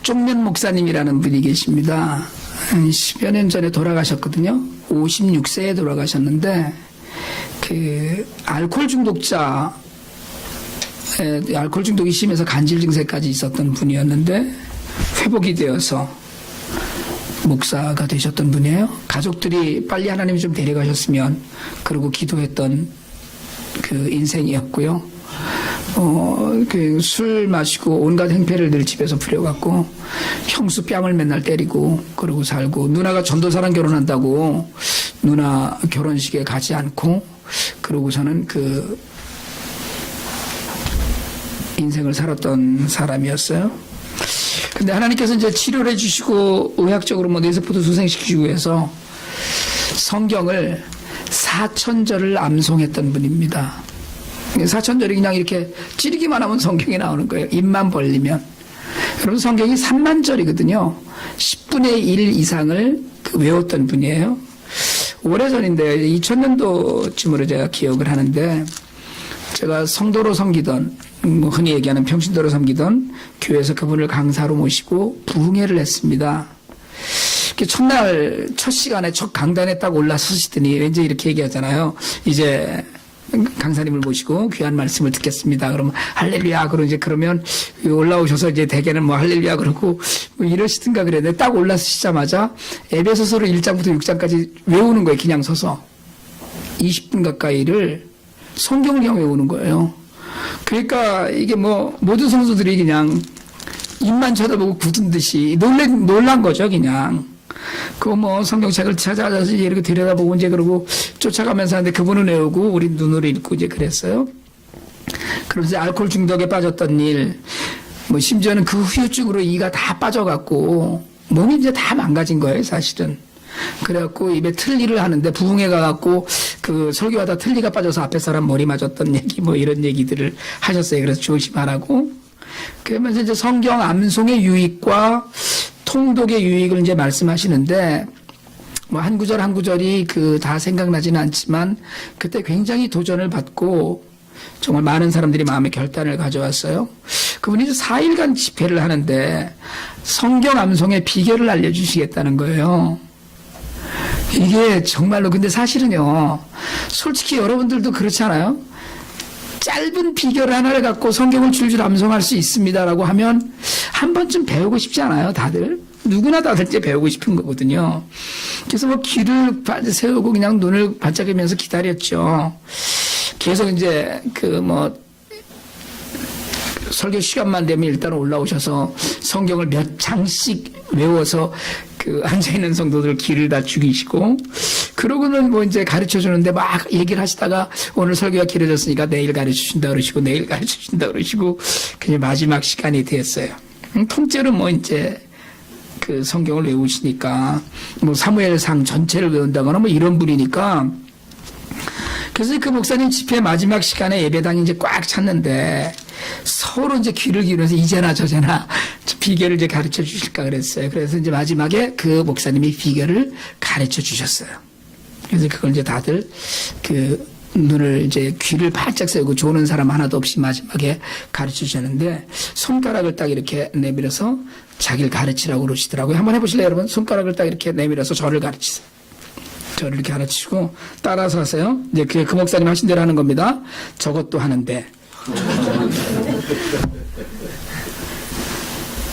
박종면 목사님이라는 분이 계십니다. 10여 년 전에 돌아가셨거든요. 56세에 돌아가셨는데 알코올 중독이 심해서 간질 증세까지 있었던 분이었는데 회복이 되어서 목사가 되셨던 분이에요. 가족들이 빨리 하나님이 좀 데려가셨으면 그러고 기도했던 그 인생이었고요. 술 마시고 온갖 행패를 늘 집에서 부려갖고 형수 뺨을 맨날 때리고 그러고 살고, 누나가 전도사랑 결혼한다고 누나 결혼식에 가지 않고 그러고서는 그 인생을 살았던 사람이었어요. 근데 하나님께서 이제 치료를 해주시고 의학적으로 뇌세포도 소생시키고 해서 성경을 4,000절을 암송했던 분입니다. 4,000절이 그냥 이렇게 찌르기만 하면 성경이 나오는 거예요. 입만 벌리면. 여러분, 성경이 3만 절이거든요. 10분의 1 이상을 외웠던 분이에요. 오래전인데요. 2000년도쯤으로 제가 기억을 하는데, 제가 성도로 섬기던, 흔히 얘기하는 평신도로 섬기던 교회에서 그분을 강사로 모시고 부흥회를 했습니다. 첫날 첫 시간에 첫 강단에 딱 올라서시더니 왠지 이렇게 얘기하잖아요. 이제 강사님을 모시고 귀한 말씀을 듣겠습니다. 그러면 할렐루야. 그러면 올라오셔서 이제 대개는 할렐루야 그러고 이러시든가 그랬는데, 딱 올라서시자마자 에베소서 1장부터 6장까지 외우는 거예요. 그냥 서서 20분 가까이를 성경을 그냥 외우는 거예요. 그러니까 이게 모든 성도들이 그냥 입만 쳐다보고 굳은 듯이 놀란 거죠, 그냥. 성경책을 찾아가서 이렇게 들여다보고 이제 그러고 쫓아가면서 하는데, 그분은 외우고 우린 눈으로 읽고 이제 그랬어요. 그러면서 알코올 중독에 빠졌던 일, 심지어는 그 후유증으로 이가 다 빠져갖고 몸이 이제 다 망가진 거예요, 사실은. 그래갖고 입에 틀니를 하는데 부흥회 가갖고 그 설교하다 틀니가 빠져서 앞에 사람 머리 맞았던 얘기 이런 얘기들을 하셨어요. 그래서 조심하라고. 그러면서 이제 성경 암송의 유익과 통독의 유익을 이제 말씀하시는데, 한 구절 한 구절이 다 생각나지는 않지만 그때 굉장히 도전을 받고 정말 많은 사람들이 마음의 결단을 가져왔어요. 그분이 4일간 집회를 하는데 성경 암송의 비결을 알려주시겠다는 거예요. 이게 정말로, 근데 사실은요, 솔직히 여러분들도 그렇지 않아요? 짧은 비결 하나를 갖고 성경을 줄줄 암송할 수 있습니다라고 하면 한 번쯤 배우고 싶지 않아요, 다들? 누구나 다들 이제 배우고 싶은 거거든요. 그래서 귀를 세우고 그냥 눈을 반짝이면서 기다렸죠. 계속 이제 설교 시간만 되면 일단 올라오셔서 성경을 몇 장씩 외워서 앉아있는 성도들 귀를 다 죽이시고, 그러고는 이제 가르쳐 주는데 막 얘기를 하시다가 오늘 설교가 길어졌으니까 내일 가르쳐 준다 그러시고, 내일 가르쳐 준다 그러시고, 그냥 마지막 시간이 됐어요. 통째로 이제 성경을 외우시니까, 사무엘상 전체를 외운다거나 이런 분이니까. 그래서 그 목사님 집회 마지막 시간에 예배당이 이제 꽉 찼는데 서로 이제 귀를 기울여서 이제나 저제나 비결을 이제 가르쳐 주실까 그랬어요. 그래서 이제 마지막에 그 목사님이 비결을 가르쳐 주셨어요. 그래서 그걸 이제 다들 눈을 이제 귀를 바짝 세우고 조는 사람 하나도 없이 마지막에 가르쳐 주셨는데, 손가락을 딱 이렇게 내밀어서 자기를 가르치라고 그러시더라고요. 한번 해보실래요, 여러분? 손가락을 딱 이렇게 내밀어서 저를 가르치세요. 저를 이렇게 가르치고 따라서 하세요. 이제 그 목사님 하신 대로 하는 겁니다. 저것도 하는데.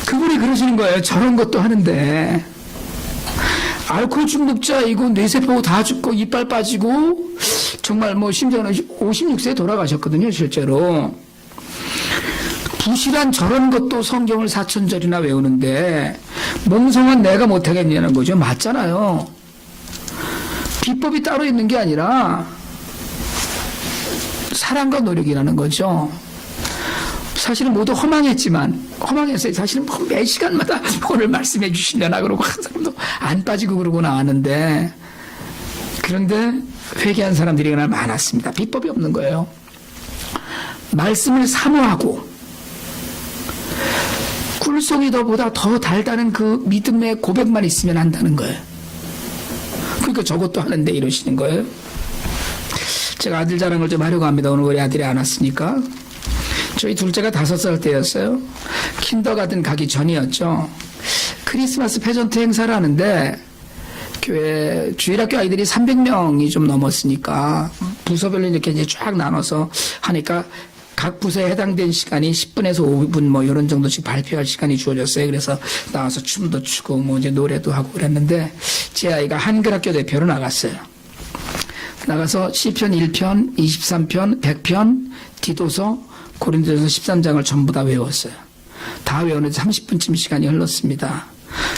그분이 그러시는 거예요. 저런 것도 하는데. 알코올 중독자이고 뇌세포 다 죽고 이빨 빠지고 정말 심지어는 56세에 돌아가셨거든요, 실제로. 부실한 저런 것도 성경을 4,000절이나 외우는데 몽성한 내가 못하겠냐는 거죠. 맞잖아요. 비법이 따로 있는 게 아니라 사랑과 노력이라는 거죠. 사실은 모두 허망했어요. 사실은 매 시간마다 오늘 말씀해 주시려나 그러고 한 사람도 안 빠지고 그러고 나왔는데, 그런데 회개한 사람들이 그날 많았습니다. 비법이 없는 거예요. 말씀을 사모하고 꿀송이보다 더 달다는 그 믿음의 고백만 있으면 한다는 거예요. 그러니까 저것도 하는데 이러시는 거예요. 제가 아들 자랑을 좀 하려고 합니다. 오늘 우리 아들이 안 왔으니까. 저희 둘째가 5살 때였어요. 킨더가든 가기 전이었죠. 크리스마스 페전트 행사를 하는데 교회 주일학교 아이들이 300명이 좀 넘었으니까 부서별로 이렇게 이제 쫙 나눠서 하니까 각 부서에 해당된 시간이 10분에서 5분 뭐 이런 정도씩 발표할 시간이 주어졌어요. 그래서 나와서 춤도 추고 뭐 이제 노래도 하고 그랬는데 제 아이가 한글학교 대표로 나갔어요. 나가서 시편 1편, 23편, 100편, 디도서, 고린도전서 13장을 전부 다 외웠어요. 다 외우는데 30분쯤 시간이 흘렀습니다.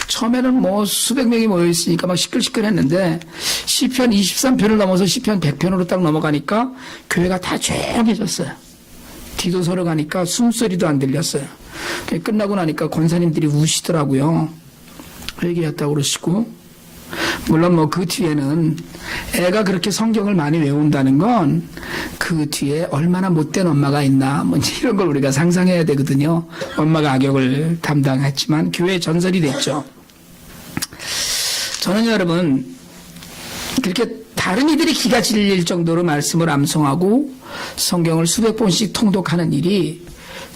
처음에는 뭐 수백 명이 모여있으니까 막 시끌시끌했는데 시편 23편을 넘어서 시편 100편으로 딱 넘어가니까 교회가 다 조용해졌어요. 디도서로 가니까 숨소리도 안 들렸어요. 끝나고 나니까 권사님들이 우시더라고요. 회개했다고 그러시고, 물론 뭐 그 뒤에는 애가 그렇게 성경을 많이 외운다는 건 그 뒤에 얼마나 못된 엄마가 있나 뭐 이런 걸 우리가 상상해야 되거든요. 엄마가 악역을 담당했지만 교회 전설이 됐죠. 저는 여러분 그렇게 다른 이들이 기가 질릴 정도로 말씀을 암송하고 성경을 수백 번씩 통독하는 일이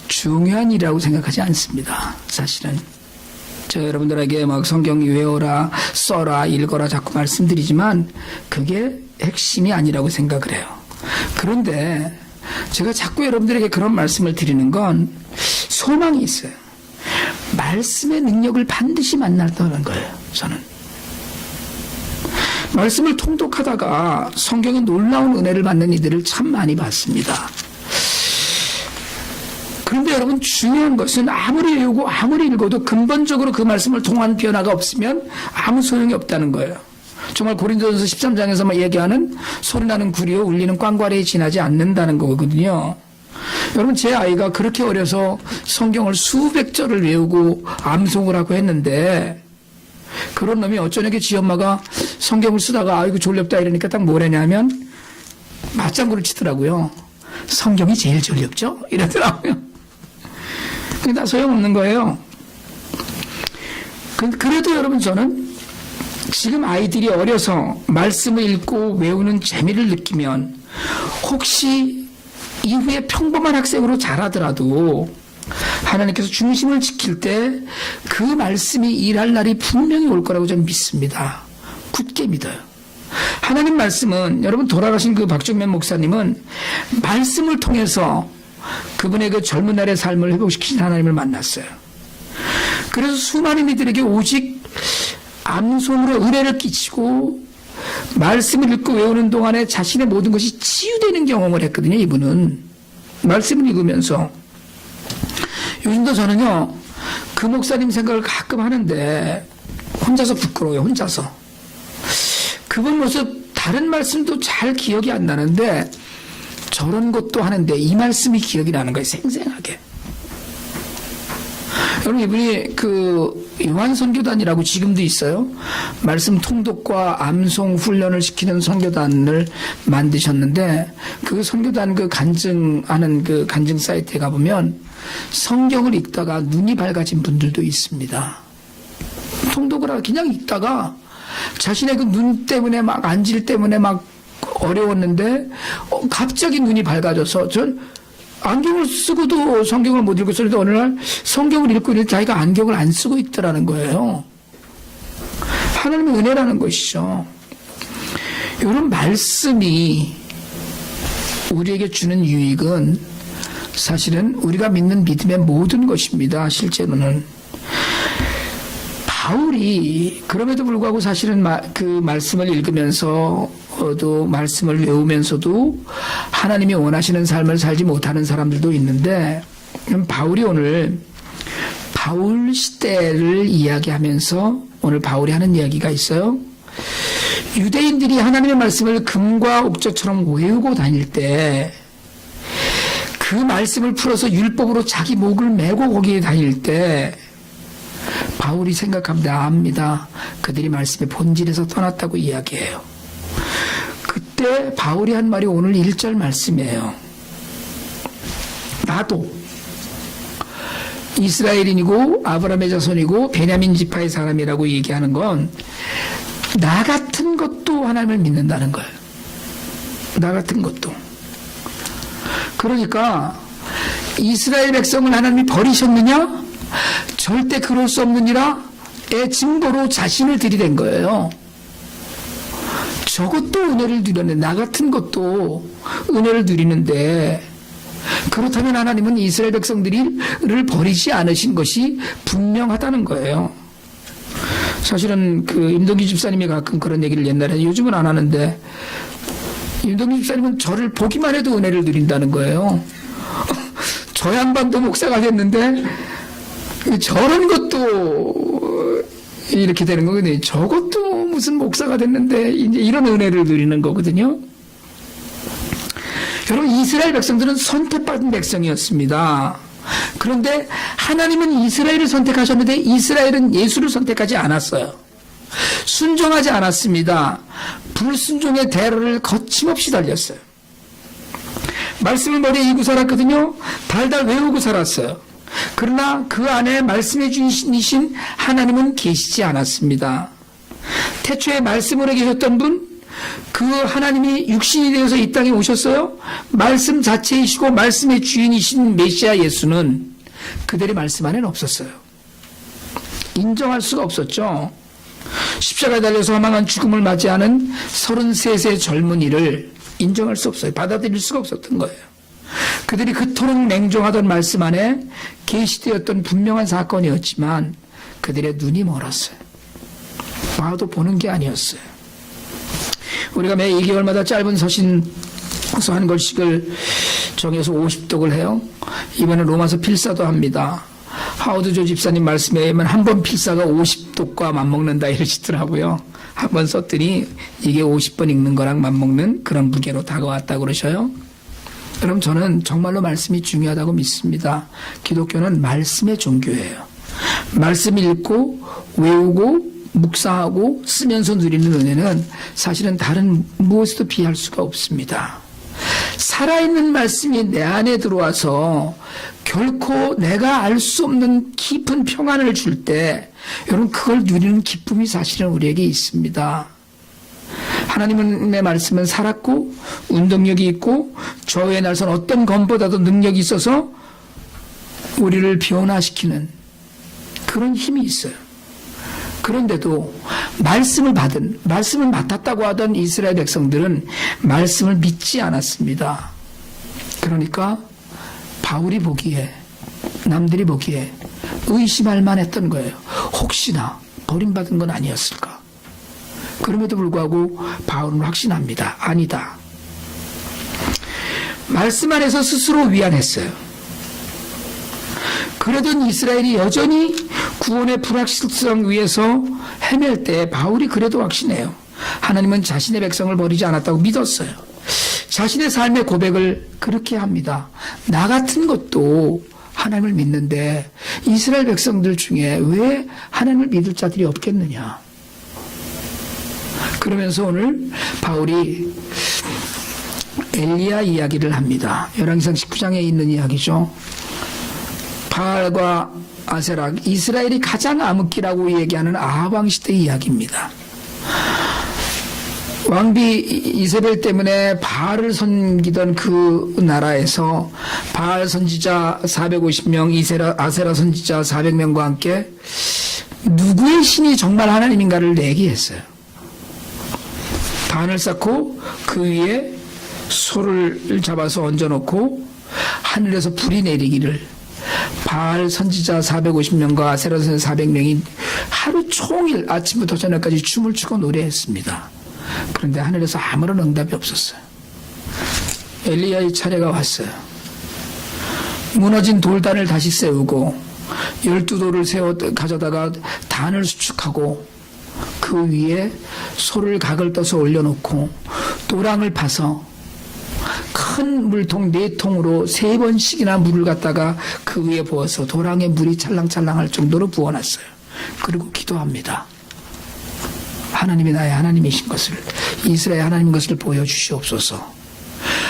중요한 일이라고 생각하지 않습니다. 사실은 제가 여러분들에게 막 성경 외워라, 써라, 읽어라 자꾸 말씀드리지만 그게 핵심이 아니라고 생각을 해요. 그런데 제가 자꾸 여러분들에게 그런 말씀을 드리는 건 소망이 있어요. 말씀의 능력을 반드시 만난다는 거예요. 저는 말씀을 통독하다가 성경의 놀라운 은혜를 받는 이들을 참 많이 봤습니다. 그런데 여러분 중요한 것은 아무리 외우고 아무리 읽어도 근본적으로 그 말씀을 통한 변화가 없으면 아무 소용이 없다는 거예요. 정말 고린도전서 13장에서 막 얘기하는 소리나는 구리요 울리는 꽝과리에 지나지 않는다는 거거든요. 여러분 제 아이가 그렇게 어려서 성경을 수백 절을 외우고 암송을 하고 했는데 그런 놈이 어쩌냐게 지 엄마가 성경을 쓰다가 아이고 졸렵다 이러니까 딱 뭐라냐면 맞장구를 치더라고요. 성경이 제일 졸렵죠? 이러더라고요. 그게 다 소용없는 거예요. 그래도 여러분 저는 지금 아이들이 어려서 말씀을 읽고 외우는 재미를 느끼면 혹시 이후에 평범한 학생으로 자라더라도 하나님께서 중심을 지킬 때 그 말씀이 일할 날이 분명히 올 거라고 저는 믿습니다. 굳게 믿어요. 하나님 말씀은 여러분 돌아가신 그 박정면 목사님은 말씀을 통해서 그분의 그 젊은 날의 삶을 회복시키신 하나님을 만났어요. 그래서 수많은 이들에게 오직 암송으로 은혜를 끼치고 말씀을 읽고 외우는 동안에 자신의 모든 것이 치유되는 경험을 했거든요. 이분은 말씀을 읽으면서. 요즘도 저는요 그 목사님 생각을 가끔 하는데 혼자서 부끄러워요. 혼자서 그분 모습 다른 말씀도 잘 기억이 안 나는데 저런 것도 하는데 이 말씀이 기억이 나는 거예요. 생생하게. 여러분 이분이 그 요한선교단이라고 지금도 있어요. 말씀 통독과 암송 훈련을 시키는 선교단을 만드셨는데 그 선교단 그 간증하는 그 간증 사이트에 가보면 성경을 읽다가 눈이 밝아진 분들도 있습니다. 통독을 하고 그냥 읽다가 자신의 그 눈 때문에 막 안질 때문에 막 어려웠는데 갑자기 눈이 밝아져서 전 안경을 쓰고도 성경을 못 읽었는데 어느 날 성경을 읽고 있는데 자기가 안경을 안 쓰고 있더라는 거예요. 하나님의 은혜라는 것이죠. 이런 말씀이 우리에게 주는 유익은 사실은 우리가 믿는 믿음의 모든 것입니다. 실제로는 바울이 그럼에도 불구하고 사실은 그 말씀을 읽으면서도 말씀을 외우면서도 하나님이 원하시는 삶을 살지 못하는 사람들도 있는데 바울이 오늘 바울 시대를 이야기하면서 오늘 바울이 하는 이야기가 있어요. 유대인들이 하나님의 말씀을 금과 옥저처럼 외우고 다닐 때 그 말씀을 풀어서 율법으로 자기 목을 메고 거기에 다닐 때 바울이 생각합니다. 압니다. 그들이 말씀의 본질에서 떠났다고 이야기해요. 그때 바울이 한 말이 오늘 1절 말씀이에요. 나도 이스라엘인이고 아브라함의 자손이고 베냐민 지파의 사람이라고 얘기하는 건 나 같은 것도 하나님을 믿는다는 거예요. 나 같은 것도. 그러니까 이스라엘 백성을 하나님이 버리셨느냐? 절대 그럴 수 없느니라의 증거로 자신을 들이댄 거예요. 저것도 은혜를 누렸네. 나 같은 것도 은혜를 누리는데, 그렇다면 하나님은 이스라엘 백성들을 버리지 않으신 것이 분명하다는 거예요. 사실은 임동기 집사님이 가끔 그런 얘기를 옛날에, 요즘은 안 하는데, 임동기 집사님은 저를 보기만 해도 은혜를 누린다는 거예요. 저 양반도 목사가 됐는데 저런 것도 이렇게 되는 거거든요. 저것도 무슨 목사가 됐는데 이제 이런 은혜를 누리는 거거든요. 여러분, 이스라엘 백성들은 선택받은 백성이었습니다. 그런데 하나님은 이스라엘을 선택하셨는데 이스라엘은 예수를 선택하지 않았어요. 순종하지 않았습니다. 불순종의 대로를 거침없이 달렸어요. 말씀을 머리에 이고 살았거든요. 달달 외우고 살았어요. 그러나 그 안에 말씀해 주시신 하나님은 계시지 않았습니다. 태초에 말씀으로 계셨던 분, 그 하나님이 육신이 되어서 이 땅에 오셨어요. 말씀 자체이시고 말씀의 주인이신 메시아 예수는 그들의 말씀 안에는 없었어요. 인정할 수가 없었죠. 십자가에 달려서 허망한 죽음을 맞이하는 33세 젊은이를 인정할 수 없어요. 받아들일 수가 없었던 거예요. 그들이 그토록 냉정하던 말씀 안에 계시되었던 분명한 사건이었지만 그들의 눈이 멀었어요. 봐도 보는 게 아니었어요. 우리가 매 2개월마다 짧은 서신서 한 걸씩을 정해서 50독을 해요. 이번에 로마서 필사도 합니다. 하워드 조 집사님 말씀에 의하면 한 번 필사가 50독과 맞먹는다 이러시더라고요. 한 번 썼더니 이게 50번 읽는 거랑 맞먹는 그런 무게로 다가왔다고 그러셔요. 그럼 저는 정말로 말씀이 중요하다고 믿습니다. 기독교는 말씀의 종교예요. 말씀 읽고 외우고 묵상하고 쓰면서 누리는 은혜는 사실은 다른 무엇에도 비할 수가 없습니다. 살아있는 말씀이 내 안에 들어와서 결코 내가 알 수 없는 깊은 평안을 줄 때 여러분, 그걸 누리는 기쁨이 사실은 우리에게 있습니다. 하나님의 말씀은 살았고 운동력이 있고 저의 날선 어떤 검보다도 능력이 있어서 우리를 변화시키는 그런 힘이 있어요. 그런데도 말씀을 맡았다고 하던 이스라엘 백성들은 말씀을 믿지 않았습니다. 그러니까 바울이 보기에, 남들이 보기에 의심할 만했던 거예요. 혹시나 버림받은 건 아니었을까? 그럼에도 불구하고 바울은 확신합니다. 아니다. 말씀 안에서 스스로 위안했어요. 그러던 이스라엘이 여전히 구원의 불확실성 위에서 헤맬 때 바울이 그래도 확신해요. 하나님은 자신의 백성을 버리지 않았다고 믿었어요. 자신의 삶의 고백을 그렇게 합니다. 나 같은 것도 하나님을 믿는데 이스라엘 백성들 중에 왜 하나님을 믿을 자들이 없겠느냐. 그러면서 오늘 바울이 엘리야 이야기를 합니다. 열왕기상 19장에 있는 이야기죠. 바알과 아세라, 이스라엘이 가장 암흑기라고 얘기하는 아합 왕 시대 이야기입니다. 왕비 이세벨 때문에 바알을 섬기던 그 나라에서 바알 선지자 450명, 아세라 선지자 400명과 함께 누구의 신이 정말 하나님인가를 내기했어요. 단을 쌓고 그 위에 소를 잡아서 얹어놓고 하늘에서 불이 내리기를, 바알 선지자 450명과 아세라 선지자 400명이 하루 종일 아침부터 저녁까지 춤을 추고 노래했습니다. 그런데 하늘에서 아무런 응답이 없었어요. 엘리야의 차례가 왔어요. 무너진 돌단을 다시 세우고 12돌을 가져다가 단을 수축하고 그 위에 소를 각을 떠서 올려놓고 도랑을 파서 큰 물통 4통으로 3번씩이나 물을 갖다가 그 위에 부어서 도랑에 물이 찰랑찰랑할 정도로 부어놨어요. 그리고 기도합니다. 하나님이 나의 하나님이신 것을, 이스라엘 하나님인 것을 보여주시옵소서.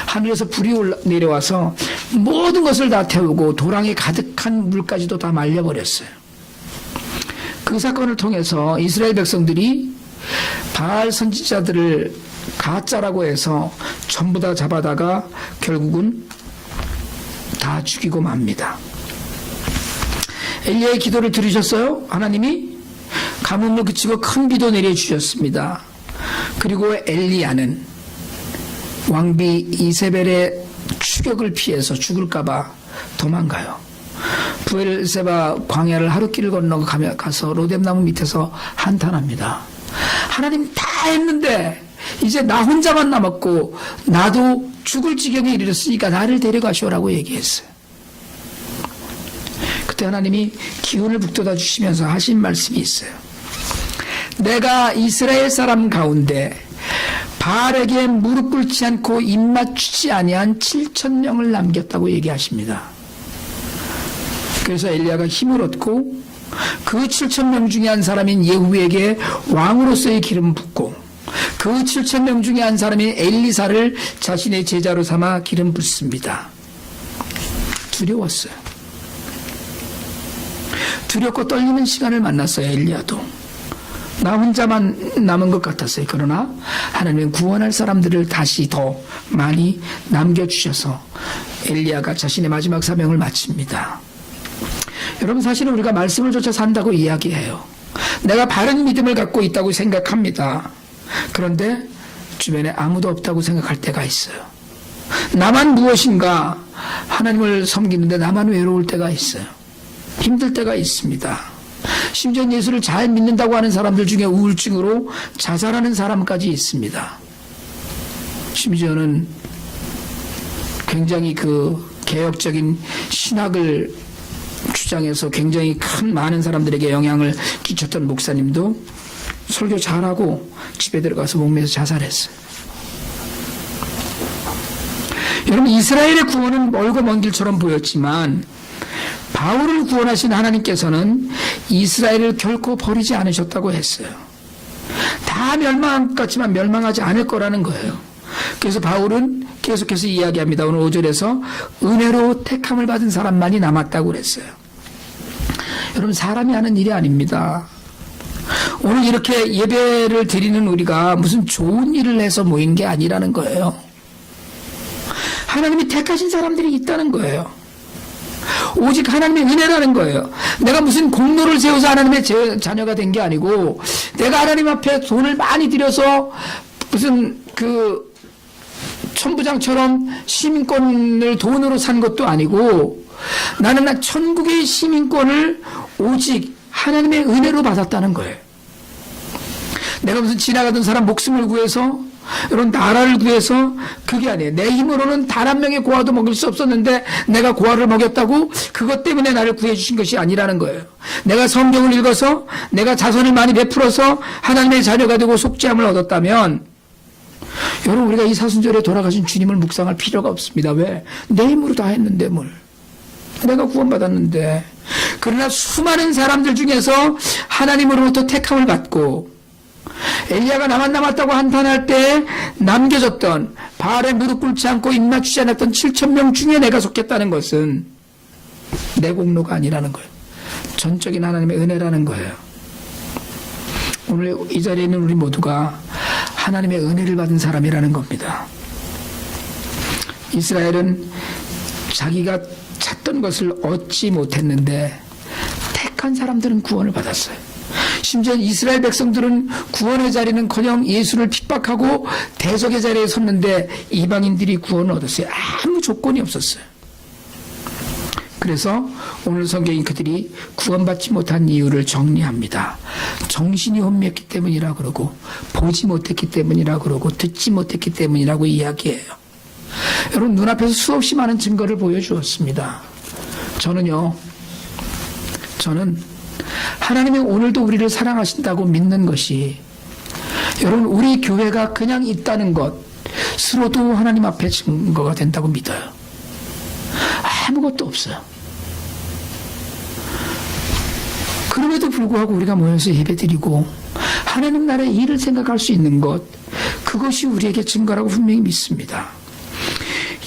하늘에서 불이 내려와서 모든 것을 다 태우고 도랑에 가득한 물까지도 다 말려버렸어요. 그 사건을 통해서 이스라엘 백성들이 바알 선지자들을 가짜라고 해서 전부 다 잡아다가 결국은 다 죽이고 맙니다. 엘리야의 기도를 들으셨어요? 하나님이 가뭄을 그치고 큰 비도 내려주셨습니다. 그리고 엘리야는 왕비 이세벨의 추격을 피해서 죽을까봐 도망가요. 부엘세바 광야를 하루길을 건너 가서 로뎀나무 밑에서 한탄합니다. 하나님 다 했는데 이제 나 혼자만 남았고 나도 죽을 지경에 이르렀으니까 나를 데려가시오라고 얘기했어요. 그때 하나님이 기운을 북돋아 주시면서 하신 말씀이 있어요. 내가 이스라엘 사람 가운데 바알에게 무릎 꿇지 않고 입맞추지 아니한 7,000명을 남겼다고 얘기하십니다. 그래서 엘리야가 힘을 얻고 그 7,000명 중에 한 사람인 예후에게 왕으로서의 기름 붓고 그 7,000명 중에 한 사람인 엘리사를 자신의 제자로 삼아 기름 붓습니다. 두려웠어요. 두렵고 떨리는 시간을 만났어요. 엘리야도 나 혼자만 남은 것 같았어요. 그러나 하나님은 구원할 사람들을 다시 더 많이 남겨주셔서 엘리야가 자신의 마지막 사명을 마칩니다. 여러분, 사실은 우리가 말씀을 쫓아 산다고 이야기해요. 내가 바른 믿음을 갖고 있다고 생각합니다. 그런데 주변에 아무도 없다고 생각할 때가 있어요. 나만 무엇인가 하나님을 섬기는데 나만 외로울 때가 있어요. 힘들 때가 있습니다. 심지어 예수를 잘 믿는다고 하는 사람들 중에 우울증으로 자살하는 사람까지 있습니다. 심지어는 굉장히 그 개혁적인 신학을 주장해서 굉장히 큰 많은 사람들에게 영향을 끼쳤던 목사님도 설교 잘하고 집에 들어가서 목매서 자살했어요. 여러분, 이스라엘의 구원은 멀고 먼 길처럼 보였지만 바울을 구원하신 하나님께서는 이스라엘을 결코 버리지 않으셨다고 했어요. 다 멸망할 것 같지만 멸망하지 않을 거라는 거예요. 그래서 바울은 계속해서 이야기합니다. 오늘 5절에서 은혜로 택함을 받은 사람만이 남았다고 그랬어요. 여러분, 사람이 하는 일이 아닙니다. 오늘 이렇게 예배를 드리는 우리가 무슨 좋은 일을 해서 모인 게 아니라는 거예요. 하나님이 택하신 사람들이 있다는 거예요. 오직 하나님의 은혜라는 거예요. 내가 무슨 공로를 세워서 하나님의 자녀가 된 게 아니고, 내가 하나님 앞에 돈을 많이 들여서 무슨 그 천부장처럼 시민권을 돈으로 산 것도 아니고, 나는 천국의 시민권을 오직 하나님의 은혜로 받았다는 거예요. 내가 무슨 지나가던 사람 목숨을 구해서, 이런 나라를 구해서, 그게 아니에요. 내 힘으로는 단 한 명의 고아도 먹일 수 없었는데 내가 고아를 먹였다고 그것 때문에 나를 구해주신 것이 아니라는 거예요. 내가 성경을 읽어서 내가 자선을 많이 베풀어서 하나님의 자녀가 되고 속죄함을 얻었다면, 여러분, 우리가 이 사순절에 돌아가신 주님을 묵상할 필요가 없습니다. 왜? 내 힘으로 다 했는데 뭘. 내가 구원받았는데. 그러나 수많은 사람들 중에서 하나님으로부터 택함을 받고 엘리야가 나만 남았다고 한탄할 때 남겨졌던, 바알에 무릎 꿇지 않고 입맞추지 않았던 7,000명 중에 내가 속했다는 것은 내 공로가 아니라는 거예요. 전적인 하나님의 은혜라는 거예요. 오늘 이 자리에 있는 우리 모두가 하나님의 은혜를 받은 사람이라는 겁니다. 이스라엘은 자기가 찾던 것을 얻지 못했는데 택한 사람들은 구원을 받았어요. 심지어 이스라엘 백성들은 구원의 자리는커녕 예수를 핍박하고 대적의 자리에 섰는데 이방인들이 구원을 얻었어요. 아무 조건이 없었어요. 그래서 오늘 성경이 그들이 구원받지 못한 이유를 정리합니다. 정신이 혼미했기 때문이라 그러고, 보지 못했기 때문이라 그러고, 듣지 못했기 때문이라고 이야기해요. 여러분, 눈앞에서 수없이 많은 증거를 보여주었습니다. 저는 하나님이 오늘도 우리를 사랑하신다고 믿는 것이, 여러분, 우리 교회가 그냥 있다는 것으로도 하나님 앞에 증거가 된다고 믿어요. 아무것도 없어요. 그럼에도 불구하고 우리가 모여서 예배드리고 하나님 나라의 일을 생각할 수 있는 것, 그것이 우리에게 증거라고 분명히 믿습니다.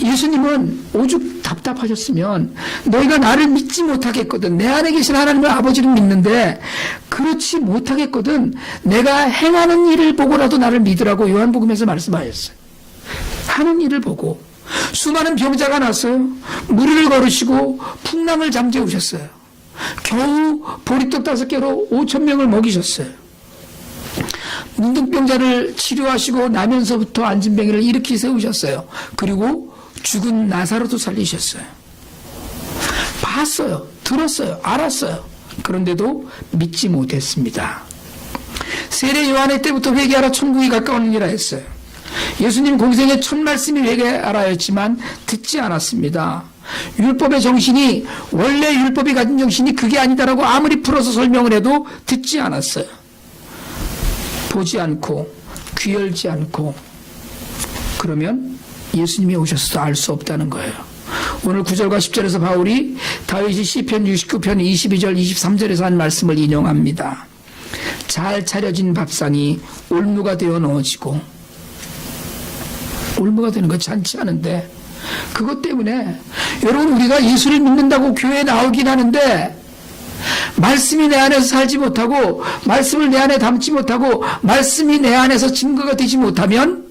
예수님은 오죽 답답하셨으면 너희가 나를 믿지 못하겠거든, 내 안에 계신 하나님을 아버지를 믿는데 그렇지 못하겠거든 내가 행하는 일을 보고라도 나를 믿으라고 요한복음에서 말씀하셨어요. 하는 일을 보고 수많은 병자가 났어요. 무리를 걸으시고 풍랑을 잠재우셨어요. 겨우 보리떡 5개로 5,000명을 먹이셨어요. 문둥병자를 치료하시고 나면서부터 앉은병이를 일으키 세우셨어요. 그리고 죽은 나사로도 살리셨어요. 봤어요. 들었어요. 알았어요. 그런데도 믿지 못했습니다. 세례 요한의 때부터 회개하라 천국이 가까우니라 했어요. 예수님 공생의 첫 말씀이 회개하라였지만 듣지 않았습니다. 율법의 정신이, 원래 율법이 가진 정신이 그게 아니다라고 아무리 풀어서 설명을 해도 듣지 않았어요. 보지 않고 귀 열지 않고 그러면 예수님이 오셔서도 알 수 없다는 거예요. 오늘 9절과 10절에서 바울이 다윗이 시편 69편 22절 23절에서 한 말씀을 인용합니다. 잘 차려진 밥상이 올무가 되어 넣어지고, 올무가 되는 거 잔치하는데 그것 때문에 여러분, 우리가 예수를 믿는다고 교회에 나오긴 하는데 말씀이 내 안에서 살지 못하고, 말씀을 내 안에 담지 못하고, 말씀이 내 안에서 증거가 되지 못하면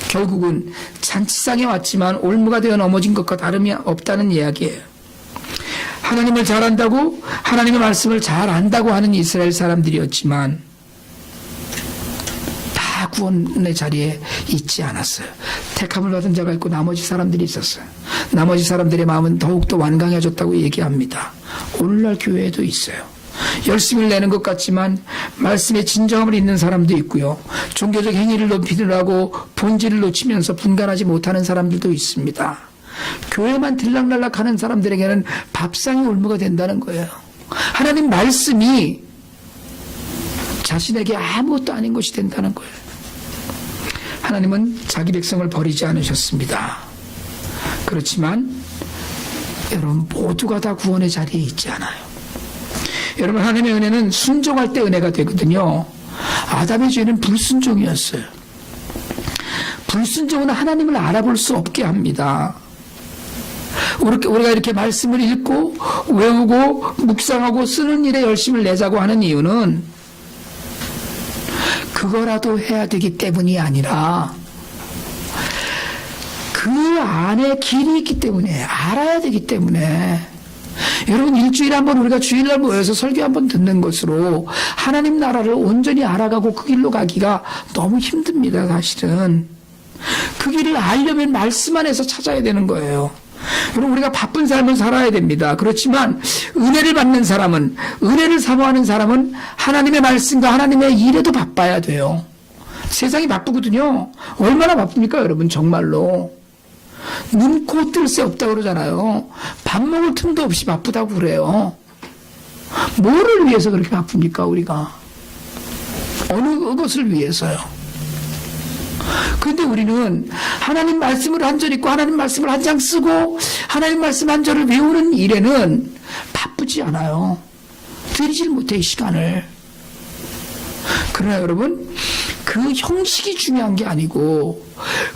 결국은 잔치상에 왔지만 올무가 되어 넘어진 것과 다름이 없다는 이야기예요. 하나님을 잘 안다고, 하나님의 말씀을 잘 안다고 하는 이스라엘 사람들이었지만 다 구원의 자리에 있지 않았어요. 택함을 받은 자가 있고 나머지 사람들이 있었어요. 나머지 사람들의 마음은 더욱더 완강해졌다고 얘기합니다. 오늘날 교회에도 있어요. 열심을 내는 것 같지만 말씀의 진정함을 잊는 사람도 있고요. 종교적 행위를 높이느라고 본질을 놓치면서 분간하지 못하는 사람들도 있습니다. 교회만 들락날락 하는 사람들에게는 밥상이 올무가 된다는 거예요. 하나님 말씀이 자신에게 아무것도 아닌 것이 된다는 거예요. 하나님은 자기 백성을 버리지 않으셨습니다. 그렇지만 여러분, 모두가 다 구원의 자리에 있지 않아요. 여러분, 하나님의 은혜는 순종할 때 은혜가 되거든요. 아담의 죄는 불순종이었어요. 불순종은 하나님을 알아볼 수 없게 합니다. 우리가 이렇게 말씀을 읽고 외우고 묵상하고 쓰는 일에 열심을 내자고 하는 이유는 그거라도 해야 되기 때문이 아니라 그 안에 길이 있기 때문에, 알아야 되기 때문에. 여러분, 일주일에 한 번 우리가 주일날 모여서 설교 한 번 듣는 것으로 하나님 나라를 온전히 알아가고 그 길로 가기가 너무 힘듭니다. 사실은 그 길을 알려면 말씀 안에서 찾아야 되는 거예요. 여러분, 우리가 바쁜 삶을 살아야 됩니다. 그렇지만 은혜를 받는 사람은, 은혜를 사모하는 사람은 하나님의 말씀과 하나님의 일에도 바빠야 돼요. 세상이 바쁘거든요. 얼마나 바쁩니까 여러분? 정말로 눈, 코, 뜰 새 없다고 그러잖아요. 밥 먹을 틈도 없이 바쁘다고 그래요. 뭐를 위해서 그렇게 바쁩니까 우리가? 어느 것을 위해서요? 그런데 우리는 하나님 말씀을 한 절 읽고 하나님 말씀을 한 장 쓰고 하나님 말씀 한 절을 외우는 일에는 바쁘지 않아요. 들이질 못해 이 시간을. 그러나 여러분, 그 형식이 중요한 게 아니고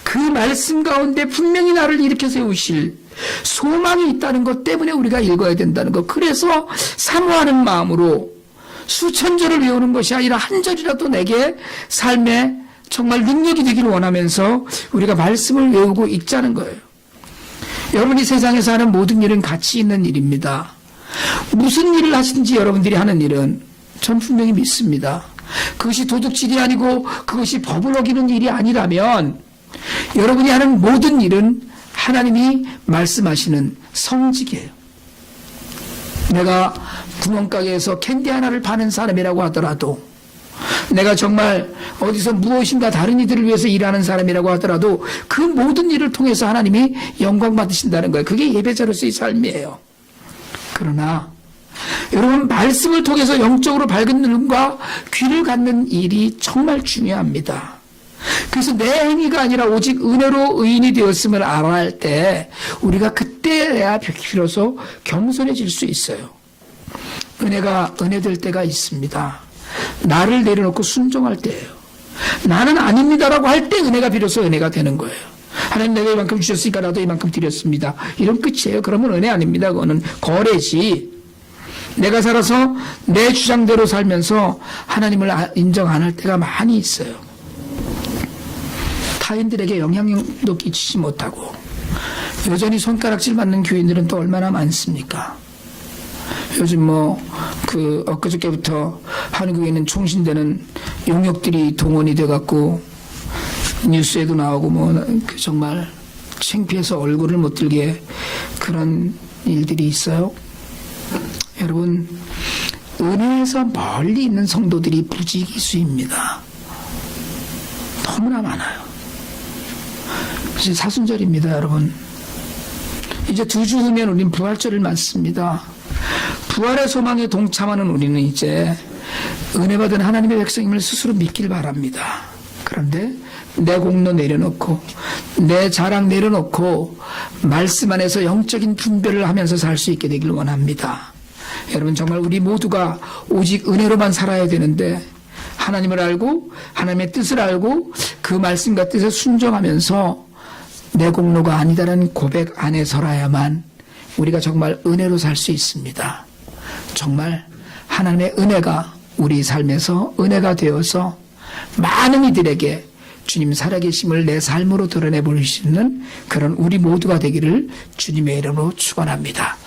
그 말씀 가운데 분명히 나를 일으켜 세우실 소망이 있다는 것 때문에 우리가 읽어야 된다는 것. 그래서 사모하는 마음으로 수천 절을 외우는 것이 아니라 한 절이라도 내게 삶에 정말 능력이 되기를 원하면서 우리가 말씀을 외우고 읽자는 거예요. 여러분이 세상에서 하는 모든 일은 가치 있는 일입니다. 무슨 일을 하시든지 여러분들이 하는 일은 전 분명히 믿습니다. 그것이 도둑질이 아니고 그것이 법을 어기는 일이 아니라면 여러분이 하는 모든 일은 하나님이 말씀하시는 성직이에요. 내가 구멍가게에서 캔디 하나를 파는 사람이라고 하더라도, 내가 정말 어디서 무엇인가 다른 이들을 위해서 일하는 사람이라고 하더라도 그 모든 일을 통해서 하나님이 영광 받으신다는 거예요. 그게 예배자로서의 삶이에요. 그러나 여러분, 말씀을 통해서 영적으로 밝은 눈과 귀를 갖는 일이 정말 중요합니다. 그래서 내 행위가 아니라 오직 은혜로 의인이 되었음을 알아야 때 우리가 그때야 비로소 겸손해질 수 있어요. 은혜가 은혜될 때가 있습니다. 나를 내려놓고 순종할 때예요. 나는 아닙니다라고 할 때 은혜가 비로소 은혜가 되는 거예요. 하나님, 내가 이만큼 주셨으니까 나도 이만큼 드렸습니다. 이런 끝이에요. 그러면 은혜 아닙니다. 그거는 거래지. 내가 살아서 내 주장대로 살면서 하나님을 인정 안 할 때가 많이 있어요. 타인들에게 영향력도 끼치지 못하고 여전히 손가락질 받는 교인들은 또 얼마나 많습니까? 요즘 엊그저께부터 한국에 있는 총신되는 용역들이 동원이 돼갖고 뉴스에도 나오고 정말 창피해서 얼굴을 못 들게 그런 일들이 있어요. 여러분, 은혜에서 멀리 있는 성도들이 부지기수입니다. 너무나 많아요. 이제 사순절입니다, 여러분. 이제 2주 후면 우리는 부활절을 맞습니다. 부활의 소망에 동참하는 우리는 이제 은혜 받은 하나님의 백성임을 스스로 믿길 바랍니다. 그런데 내 공로 내려놓고 내 자랑 내려놓고 말씀 안에서 영적인 분별을 하면서 살 수 있게 되길 원합니다. 여러분, 정말 우리 모두가 오직 은혜로만 살아야 되는데 하나님을 알고 하나님의 뜻을 알고 그 말씀과 뜻에 순종하면서 내 공로가 아니다라는 고백 안에 서라야만 우리가 정말 은혜로 살 수 있습니다. 정말 하나님의 은혜가 우리 삶에서 은혜가 되어서 많은 이들에게 주님 살아계심을 내 삶으로 드러내 볼 수 있는 그런 우리 모두가 되기를 주님의 이름으로 축원합니다.